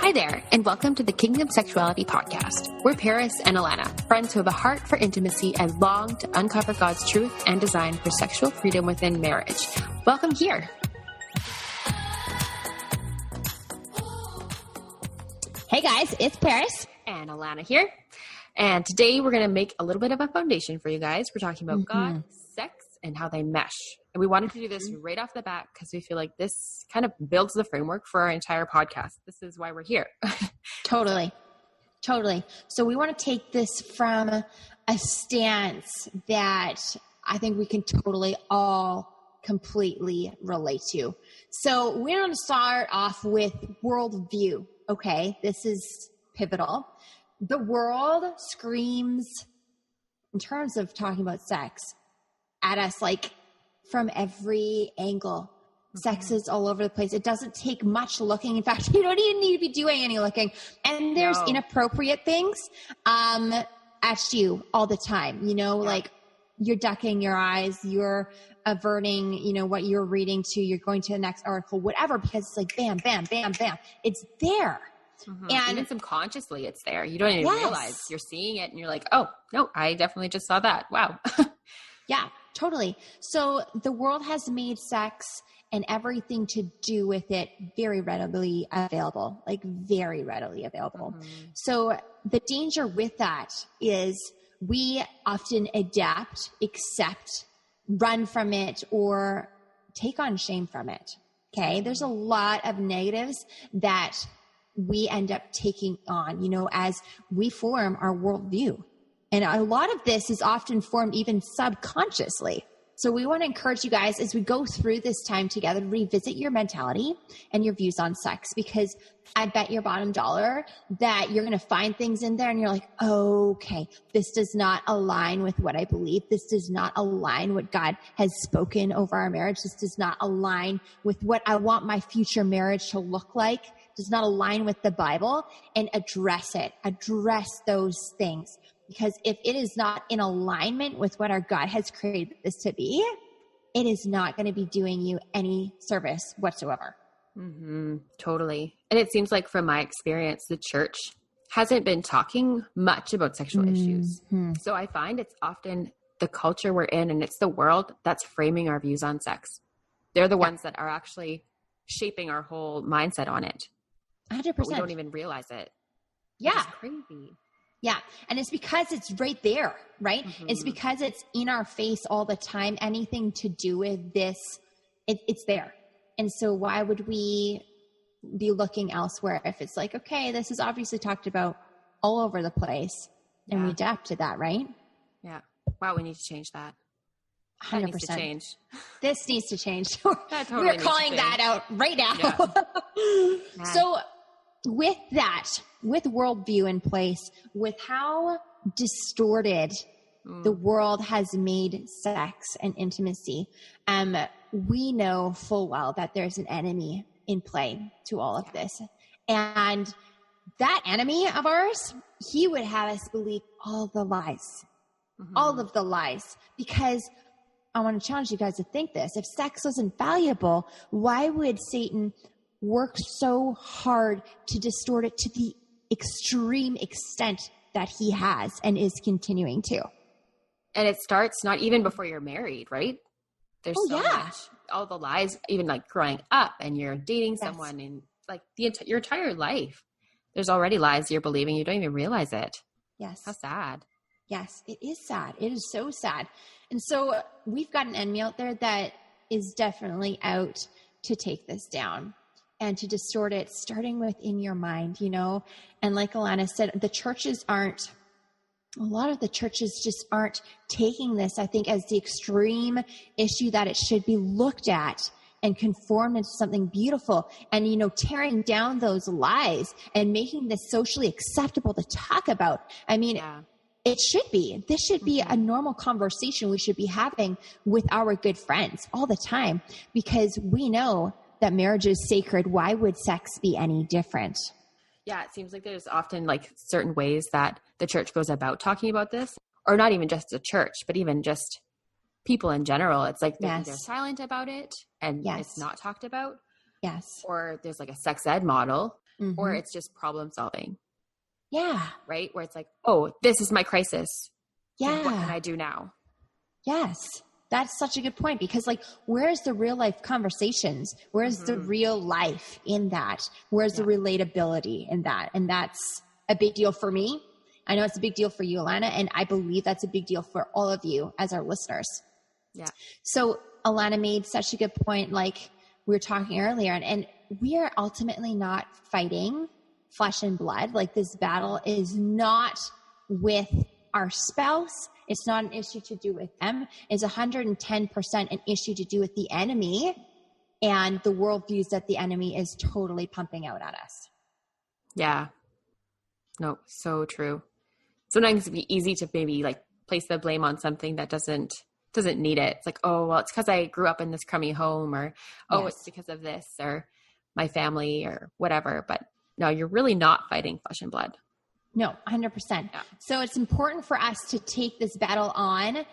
Hi there, and welcome to the Kingdom Sexuality podcast. We're Paris and Alana, friends who have a heart for intimacy and long to uncover God's truth and design for sexual freedom within marriage. Welcome here. Hey guys, it's Paris and Alana here. And today we're going to make a little bit of a foundation for you guys. We're talking about God, sex, and how they mesh. And we wanted to do this right off the bat because we feel like this kind of builds the framework for our entire podcast. This is why we're here. Totally. So we want to take this from a stance that I think we can totally all completely relate to. So we're going to start off with worldview. Okay, this is pivotal. The world screams, in terms of talking about sex, at us like from every angle. Sex is all over the place. It doesn't take much looking. In fact, you don't even need to be doing any looking. And there's inappropriate things at you all the time. You know, like you're ducking your eyes, you're averting, you know, what you're reading to, you're going to the next article, whatever, because it's like bam, bam, bam, bam. It's there. And even subconsciously it's there. You don't even realize you're seeing it and you're like, oh, no, I definitely just saw that. Wow. Yeah, totally. So the world has made sex and everything to do with it very readily available, like very readily available. So the danger with that is we often adapt, accept, run from it, or take on shame from it. Okay. There's a lot of negatives that we end up taking on, you know, as we form our worldview. And a lot of this is often formed even subconsciously. So we want to encourage you guys as we go through this time together to revisit your mentality and your views on sex, because I bet your bottom dollar that you're going to find things in there and you're like, okay, this does not align with what I believe. This does not align what God has spoken over our marriage. This does not align with what I want my future marriage to look like. Does not align with the Bible, and address it. Address those things. Because if it is not in alignment with what our God has created this to be, it is not going to be doing you any service whatsoever. Totally. And it seems like from my experience, the church hasn't been talking much about sexual issues. So I find it's often the culture we're in and it's the world that's framing our views on sex. They're the ones that are actually shaping our whole mindset on it. 100%. But we don't even realize it. Yeah. It's crazy. Yeah. And it's because it's right there, right? It's because it's in our face all the time. Anything to do with this, it's there. And so why would we be looking elsewhere if it's like, okay, this is obviously talked about all over the place, and we adapt to that, right? Yeah. Wow. We need to change that. 100%. That needs to change. This needs to change. Totally We're calling that out right now. Yeah. So with that, with worldview in place, with how distorted the world has made sex and intimacy, we know full well that there's an enemy in play to all of this. And that enemy of ours, he would have us believe all the lies, all of the lies, because I want to challenge you guys to think this. If sex wasn't valuable, why would Satan work so hard to distort it to the extreme extent that he has and is continuing to? And it starts not even before you're married, right? There's so much, all the lies, even like growing up and you're dating someone and like your entire life. There's already lies you're believing. You don't even realize it. Yes. How sad. Yes, it is sad. It is so sad. And so we've got an enemy out there that is definitely out to take this down and to distort it, starting within your mind, you know. And like Alana said, a lot of the churches just aren't taking this, I think, as the extreme issue that it should be looked at and conformed into something beautiful, and, you know, tearing down those lies and making this socially acceptable to talk about. I mean, it should be. This should be a normal conversation we should be having with our good friends all the time, because we know that marriage is sacred. Why would sex be any different? Yeah, it seems like there's often like certain ways that the church goes about talking about this, or not even just the church, but even just people in general. It's like they're either silent about it and it's not talked about. Yes. Or there's like a sex ed model or it's just problem solving. Yeah. Right? Where it's like, oh, this is my crisis. Yeah. What can I do now? Yes. That's such a good point, because like, where's the real life conversations? Where's the real life in that? Where's the relatability in that? And that's a big deal for me. I know it's a big deal for you, Alana, and I believe that's a big deal for all of you as our listeners. Yeah. So Alana made such a good point, like we were talking earlier, and we are ultimately not fighting flesh and blood. Like, this battle is not with our spouse. It's not an issue to do with them. It's 110% an issue to do with the enemy and the worldviews that the enemy is totally pumping out at us. Yeah. No, so true. Sometimes it'd be easy to maybe like place the blame on something that doesn't need it. It's like, oh, well, it's because I grew up in this crummy home, or, oh, it's because of this, or my family, or whatever. But no, you're really not fighting flesh and blood. No, 100%. Yeah. So it's important for us to take this battle on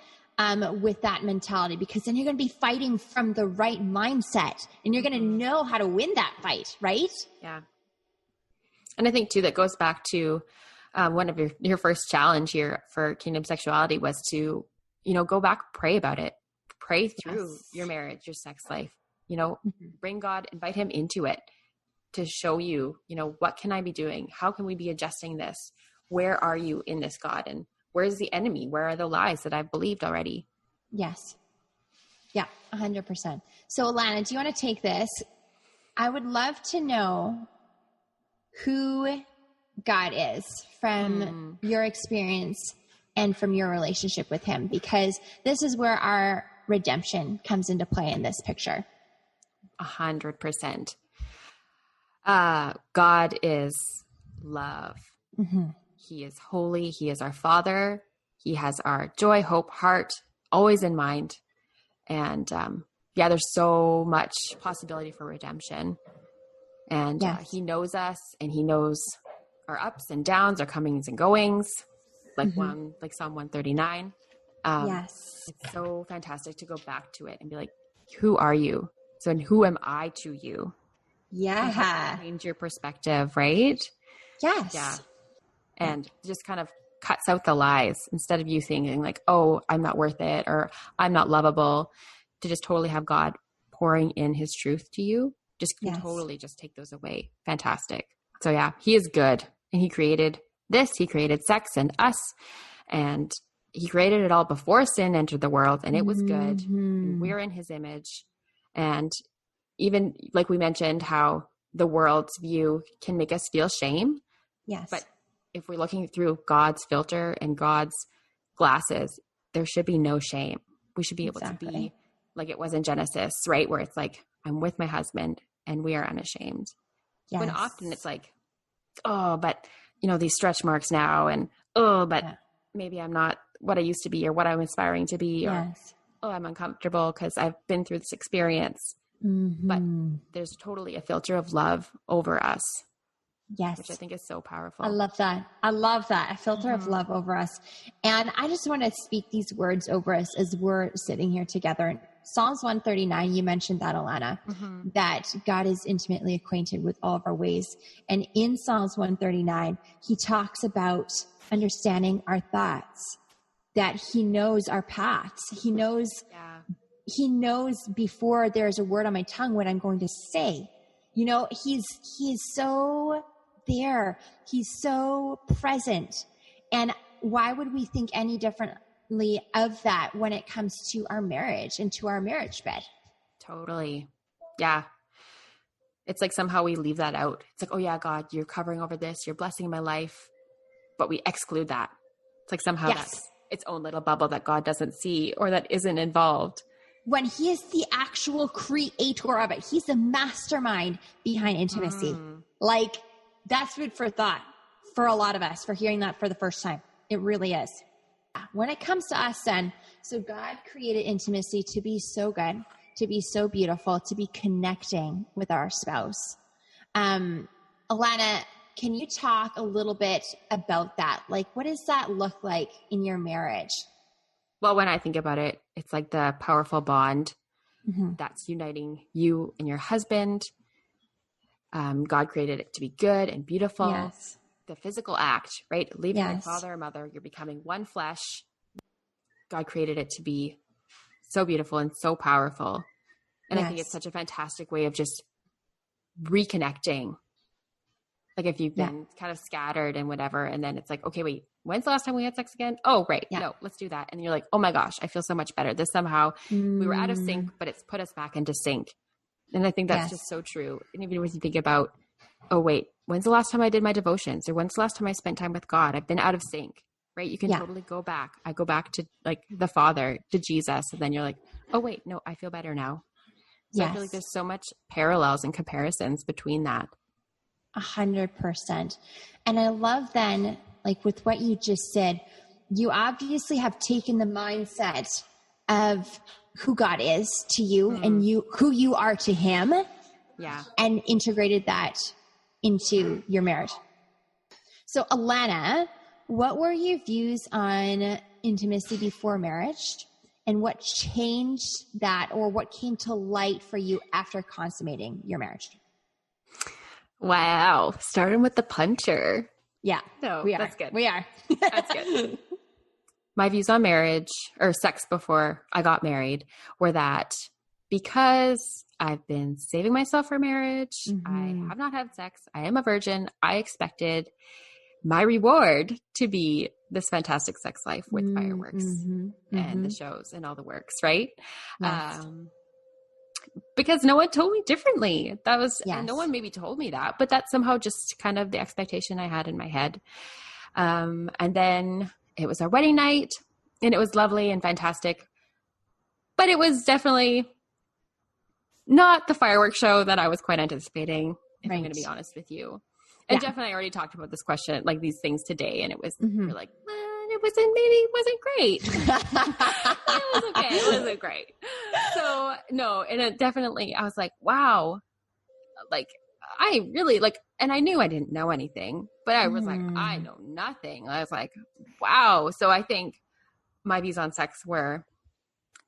with that mentality, because then you're going to be fighting from the right mindset, and you're going to know how to win that fight, right? Yeah. And I think too, that goes back to one of your first challenge here for Kingdom Sexuality was to, go back, pray about it, pray through your marriage, your sex life, bring God, invite him into it to show you, what can I be doing? How can we be adjusting this? Where are you in this, God? And where's the enemy? Where are the lies that I've believed already? Yes. Yeah, 100%. So Alana, do you want to take this? I would love to know who God is from your experience and from your relationship with him, because this is where our redemption comes into play in this picture. 100%. God is love. He is holy. He is our Father. He has our joy, hope, heart always in mind. And there's so much possibility for redemption. And he knows us, and he knows our ups and downs, our comings and goings, like Psalm 139. It's so fantastic to go back to it and be like, who are you? So, and who am I to you? Yeah. Change your perspective, right? Yes. Yeah. And just kind of cuts out the lies, instead of you thinking like, oh, I'm not worth it, or I'm not lovable, to just totally have God pouring in his truth to you. Just totally just take those away. Fantastic. So yeah, he is good. And he created this. He created sex and us. And he created it all before sin entered the world. And it was good. And we're in his image. And even like we mentioned, how the world's view can make us feel shame. Yes. But if we're looking through God's filter and God's glasses, there should be no shame. We should be able to be like it was in Genesis, right? Where it's like, I'm with my husband and we are unashamed. Yes. When often it's like, oh, but these stretch marks now, and but maybe I'm not what I used to be or what I'm aspiring to be, or I'm uncomfortable because I've been through this experience. But there's totally a filter of love over us. Yes. Which I think is so powerful. I love that. A filter of love over us. And I just want to speak these words over us as we're sitting here together. Psalms 139, you mentioned that, Alana, that God is intimately acquainted with all of our ways. And in Psalms 139, he talks about understanding our thoughts, that he knows our paths. He knows before there's a word on my tongue what I'm going to say. He's so there. He's so present. And why would we think any differently of that when it comes to our marriage and to our marriage bed? Totally. Yeah. It's like somehow we leave that out. It's like, oh yeah, God, you're covering over this, you're blessing my life, but we exclude that. It's like somehow that's its own little bubble that God doesn't see or that isn't involved. When he is the actual creator of it. He's the mastermind behind intimacy. Like, that's food for thought for a lot of us, for hearing that for the first time. It really is. When it comes to us then, so God created intimacy to be so good, to be so beautiful, to be connecting with our spouse. Alana, can you talk a little bit about that? Like, what does that look like in your marriage? Well, when I think about it, it's like the powerful bond that's uniting you and your husband. God created it to be good and beautiful. Yes. The physical act, right? Leaving your Yes. father or mother, you're becoming one flesh. God created it to be so beautiful and so powerful. And I think it's such a fantastic way of just reconnecting. Like if you've been kind of scattered and whatever, and then it's like, okay, wait, when's the last time we had sex again? Oh, right. No, let's do that. And you're like, oh my gosh, I feel so much better. This somehow we were out of sync, but it's put us back into sync. And I think that's just so true. And even when you think about, oh wait, when's the last time I did my devotions, or when's the last time I spent time with God? I've been out of sync, right? You can totally go back. I go back to like the Father, to Jesus. And then you're like, oh wait, no, I feel better now. So I feel like there's so much parallels and comparisons between that. 100%. And I love then, like with what you just said, you obviously have taken the mindset of who God is to you and who you are to him. Yeah. And integrated that into your marriage. So Alana, what were your views on intimacy before marriage? And what changed that, or what came to light for you after consummating your marriage? Wow. Starting with the puncher. Yeah. No, we are. That's good. We are. That's good. My views on marriage or sex before I got married were that because I've been saving myself for marriage, I have not had sex, I am a virgin, I expected my reward to be this fantastic sex life with fireworks and the shows and all the works, right? Yes. Because no one told me differently. That was, and no one maybe told me that, but that's somehow just kind of the expectation I had in my head. And then it was our wedding night and it was lovely and fantastic, but it was definitely not the fireworks show that I was quite anticipating, if I'm going to be honest with you. And Jeff and I already talked about this question, like these things today, and it was we're like, it wasn't great. It was okay. It wasn't great. So no, and it definitely, I was like, wow, like I really like, and I knew I didn't know anything, but I was like, I know nothing. I was like, wow. So I think my views on sex were,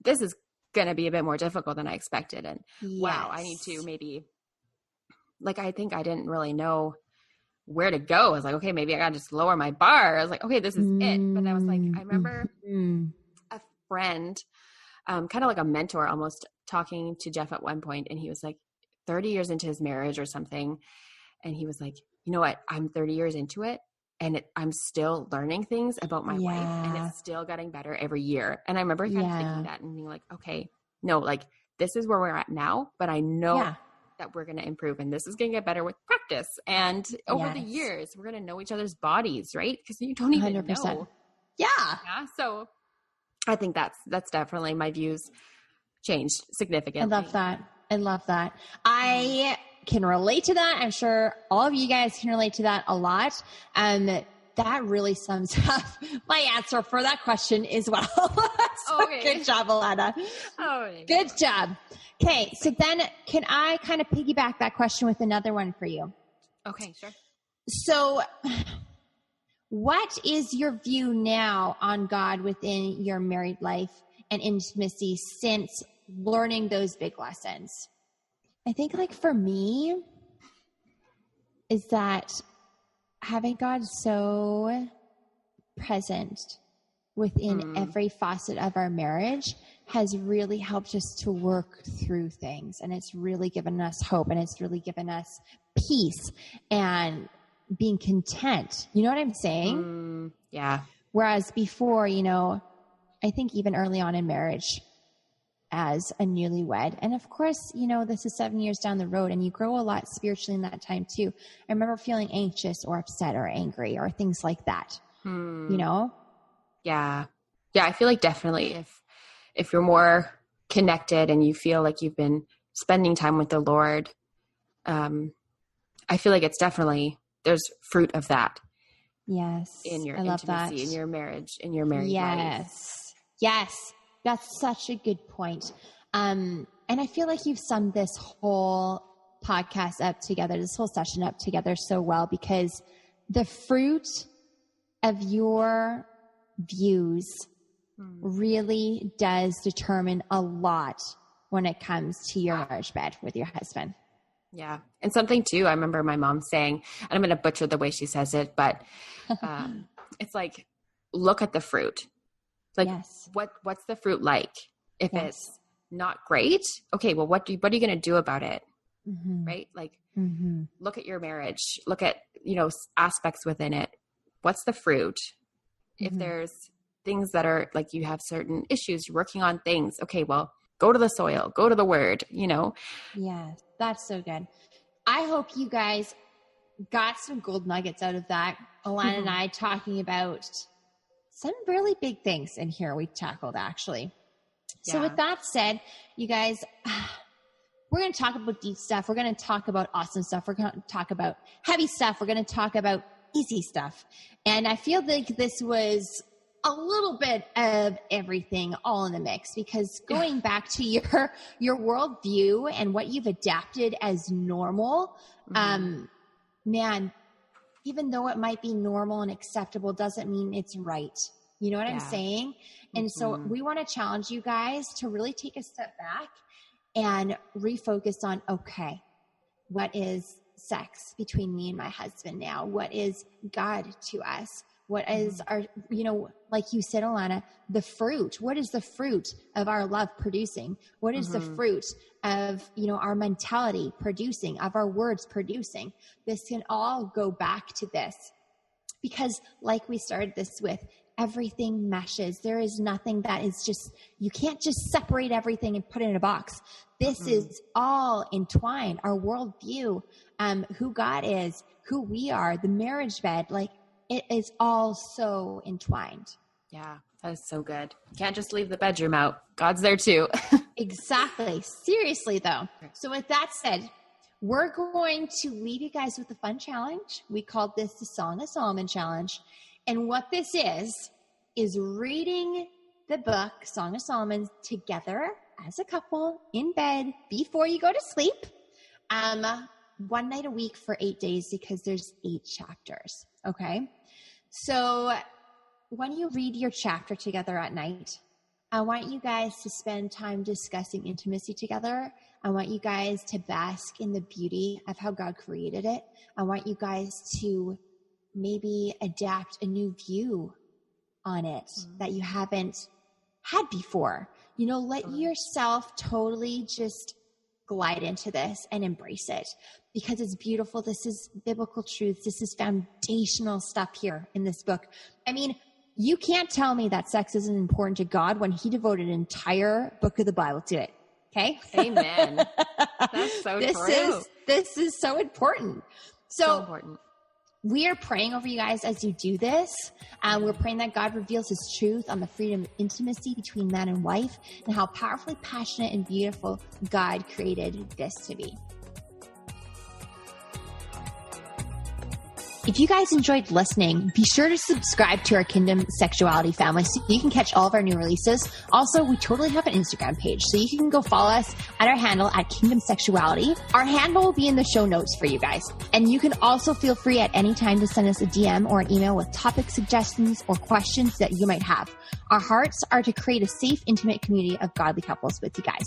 this is going to be a bit more difficult than I expected. And wow, I need to maybe, like, I think I didn't really know where to go. I was like, okay, maybe I got to just lower my bar. I was like, okay, this is it. But I was like, I remember a friend, kind of like a mentor almost, talking to Jeff at one point, and he was like 30 years into his marriage or something. And he was like, you know what? I'm 30 years into it. And I'm still learning things about my wife, and it's still getting better every year. And I remember kind of thinking that and being like, okay, no, like this is where we're at now, but I know that we're going to improve, and this is going to get better with practice. And over the years, we're going to know each other's bodies, right? Because you don't even 100%. Know. Yeah. So I think that's definitely, my views changed significantly. I love that. I can relate to that. I'm sure all of you guys can relate to that a lot. That really sums up my answer for that question as well. Good job, Alana. Good job. Okay. So then can I kind of piggyback that question with another one for you? Okay, sure. So what is your view now on God within your married life and intimacy since learning those big lessons? I think, like, for me, is that having God so present within every facet of our marriage has really helped us to work through things. And it's really given us hope, and it's really given us peace and being content. You know what I'm saying? Yeah. Whereas before, I think even early on in marriage, as a newlywed. And of course, this is 7 years down the road, and you grow a lot spiritually in that time too. I remember feeling anxious or upset or angry or things like that, Yeah. Yeah. I feel like definitely if you're more connected and you feel like you've been spending time with the Lord, I feel like it's definitely, there's fruit of that. Yes. In your intimacy, in your marriage, in your married life. Yes. That's such a good point. And I feel like you've summed this whole podcast up together, this whole session up together so well, because the fruit of your views really does determine a lot when it comes to your marriage bed with your husband. Yeah. And something too, I remember my mom saying, and I'm going to butcher the way she says it, but it's like, look at the fruit. Like, yes. what's the fruit like? If it's not great, okay, well, what are you going to do about it? Right? Like, look at your marriage, look at, aspects within it. What's the fruit? If there's things that are like, you have certain issues, you're working on things. Okay, well, go to the soil, go to the word, Yes, that's so good. I hope you guys got some gold nuggets out of that. Alana and I talking about some really big things in here we tackled, actually. So with that said, you guys, we're going to talk about deep stuff. We're going to talk about awesome stuff. We're going to talk about heavy stuff. We're going to talk about easy stuff. And I feel like this was a little bit of everything all in the mix, because going back to your worldview and what you've adapted as normal, man, even though it might be normal and acceptable, doesn't mean it's right. You know what I'm saying? And so we want to challenge you guys to really take a step back and refocus on, okay, what is sex between me and my husband now? What is God to us? What is our, like you said, Alana, the fruit? What is the fruit of our love producing? What is the fruit of, our mentality producing, of our words producing? This can all go back to this, because like we started this with, everything meshes. There is nothing that is just, you can't just separate everything and put it in a box. This is all entwined. Our worldview, who God is, who we are, the marriage bed, like, it is all so entwined. Yeah, that is so good. You can't just leave the bedroom out. God's there too. Exactly. Seriously though. So with that said, we're going to leave you guys with a fun challenge. We called this the Song of Solomon Challenge. And what this is reading the book, Song of Solomon, together as a couple in bed before you go to sleep. One night a week for 8 days, because there's 8 chapters. Okay. So when you read your chapter together at night, I want you guys to spend time discussing intimacy together. I want you guys to bask in the beauty of how God created it. I want you guys to maybe adapt a new view on it that you haven't had before. Let yourself totally just glide into this and embrace it, because it's beautiful. This is biblical truth. This is foundational stuff here in this book. I mean, you can't tell me that sex isn't important to God when he devoted an entire book of the Bible to it. Okay. Amen. That's so true. This is so important. So important. We are praying over you guys as you do this. We're praying that God reveals his truth on the freedom of intimacy between man and wife, and how powerfully passionate and beautiful God created this to be. If you guys enjoyed listening, be sure to subscribe to our Kingdom Sexuality family so you can catch all of our new releases. Also, we totally have an Instagram page, so you can go follow us at our handle at Kingdom Sexuality. Our handle will be in the show notes for you guys. And you can also feel free at any time to send us a DM or an email with topic suggestions or questions that you might have. Our hearts are to create a safe, intimate community of godly couples with you guys.